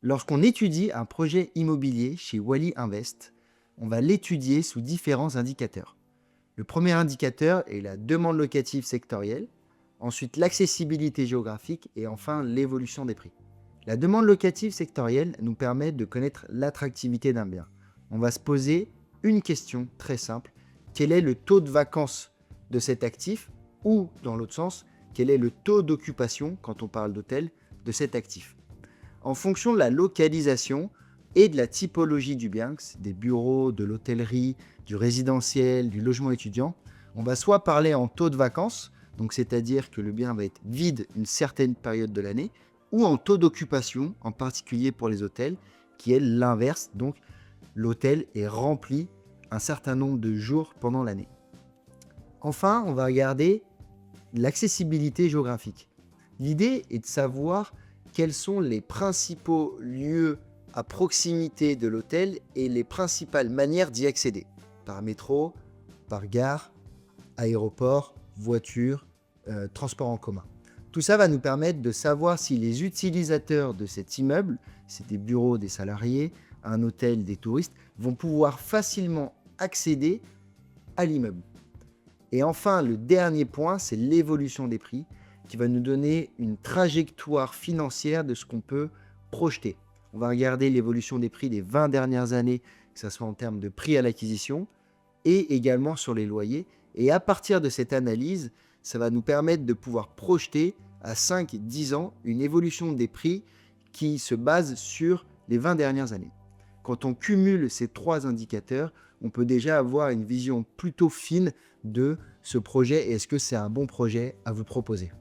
Lorsqu'on étudie un projet immobilier chez Wally Invest, on va l'étudier sous différents indicateurs. Le premier indicateur est la demande locative sectorielle, ensuite l'accessibilité géographique et enfin l'évolution des prix. La demande locative sectorielle nous permet de connaître l'attractivité d'un bien. On va se poser une question très simple. Quel est le taux de vacances de cet actif? Ou, dans l'autre sens, quel est le taux d'occupation, quand on parle d'hôtel, de cet actif? En fonction de la localisation et de la typologie du bien, que c'est des bureaux, de l'hôtellerie, du résidentiel, du logement étudiant, on va soit parler en taux de vacances, donc c'est-à-dire que le bien va être vide une certaine période de l'année, ou en taux d'occupation, en particulier pour les hôtels, qui est l'inverse, donc l'hôtel est rempli un certain nombre de jours pendant l'année. Enfin, on va regarder l'accessibilité géographique. L'idée est de savoir quels sont les principaux lieux à proximité de l'hôtel et les principales manières d'y accéder. Par métro, par gare, aéroport, voiture, transport en commun. Tout ça va nous permettre de savoir si les utilisateurs de cet immeuble, c'est des bureaux des salariés, un hôtel des touristes, vont pouvoir facilement accéder à l'immeuble. Et enfin, le dernier point, c'est l'évolution des prix qui va nous donner une trajectoire financière de ce qu'on peut projeter. On va regarder l'évolution des prix des 20 dernières années, que ce soit en termes de prix à l'acquisition et également sur les loyers. Et à partir de cette analyse, ça va nous permettre de pouvoir projeter à 5-10 ans une évolution des prix qui se base sur les 20 dernières années. Quand on cumule ces trois indicateurs, on peut déjà avoir une vision plutôt fine de ce projet et est-ce que c'est un bon projet à vous proposer.